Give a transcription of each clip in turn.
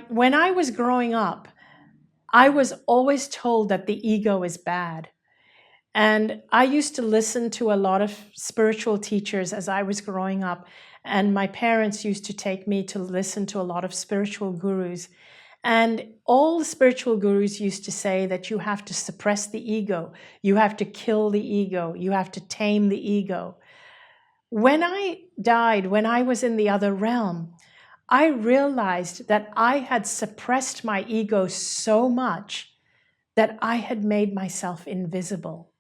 When I was growing up, I was always told that the ego is bad. And I used to listen to a lot of spiritual teachers as I was growing up. And my parents used to take me to listen to a lot of spiritual gurus. And all the spiritual gurus used to say that you have to suppress the ego. You have to kill the ego. You have to tame the ego. When I died, when I was in the other realm, I realized that I had suppressed my ego so much that I had made myself invisible.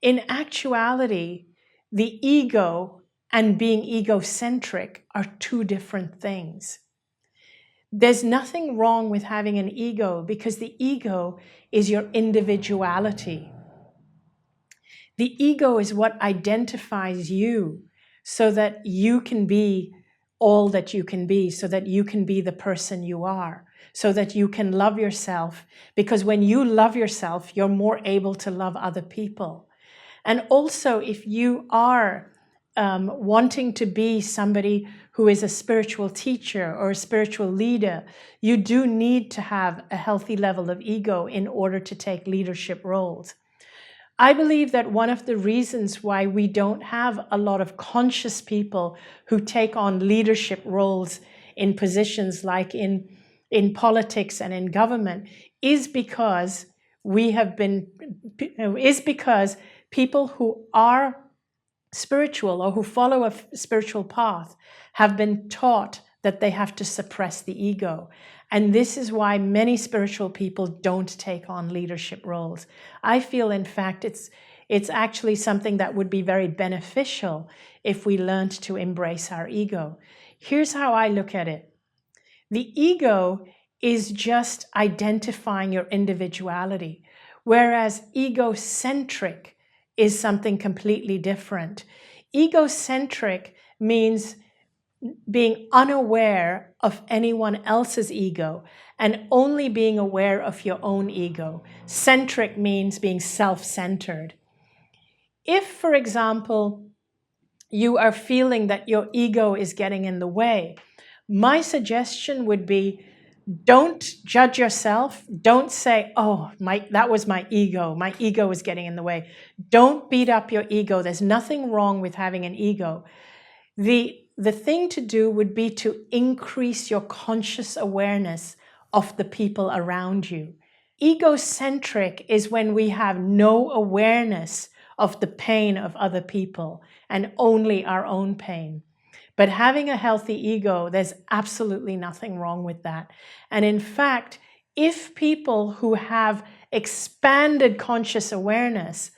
In actuality, the ego and being egocentric are two different things. There's nothing wrong with having an ego because the ego is your individuality. The ego is what identifies you so that you can be all that you can be, so that you can be the person you are, so that you can love yourself. Because when you love yourself, you're more able to love other people. And also, if you are wanting to be somebody who is a spiritual teacher or a spiritual leader, you do need to have a healthy level of ego in order to take leadership roles. I believe that one of the reasons why we don't have a lot of conscious people who take on leadership roles in positions like in politics and in government is because people who are spiritual or who follow a spiritual path have been taught that they have to suppress the ego. And this is why many spiritual people don't take on leadership roles. I feel, in fact, it's actually something that would be very beneficial if we learned to embrace our ego. Here's how I look at it. The ego is just identifying your individuality, whereas egocentric is something completely different. Egocentric means being unaware of anyone else's ego and only being aware of your own ego. Centric means being self-centered. If, for example, you are feeling that your ego is getting in the way, my suggestion would be, don't judge yourself. Don't say, oh, that was my ego. My ego is getting in the way. Don't beat up your ego. There's nothing wrong with having an ego. The thing to do would be to increase your conscious awareness of the people around you. Egocentric is when we have no awareness of the pain of other people and only our own pain. But having a healthy ego, there's absolutely nothing wrong with that. And in fact, if people who have expanded conscious awareness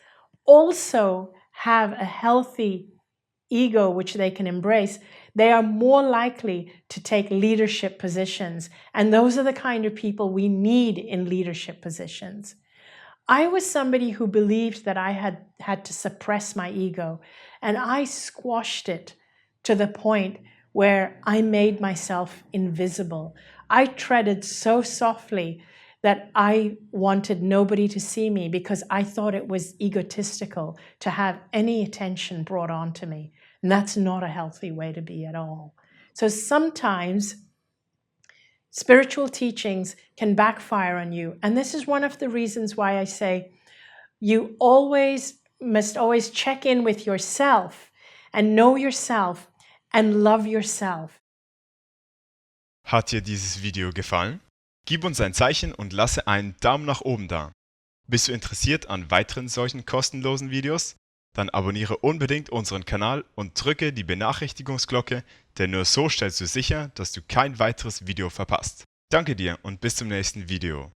also have a healthy ego which they can embrace, they are more likely to take leadership positions. And those are the kind of people we need in leadership positions. I was somebody who believed that I had to suppress my ego, and I squashed it to the point where I made myself invisible. I treaded so softly that I wanted nobody to see me because I thought it was egotistical to have any attention brought on to me. And that's not a healthy way to be at all. So sometimes spiritual teachings can backfire on you. And this is one of the reasons why I say you must always check in with yourself and know yourself and love yourself. Hat dir dieses Video gefallen? Gib uns ein Zeichen und lasse einen Daumen nach oben da. Bist du interessiert an weiteren solchen kostenlosen Videos? Dann abonniere unbedingt unseren Kanal und drücke die Benachrichtigungsglocke, denn nur so stellst du sicher, dass du kein weiteres Video verpasst. Danke dir und bis zum nächsten Video.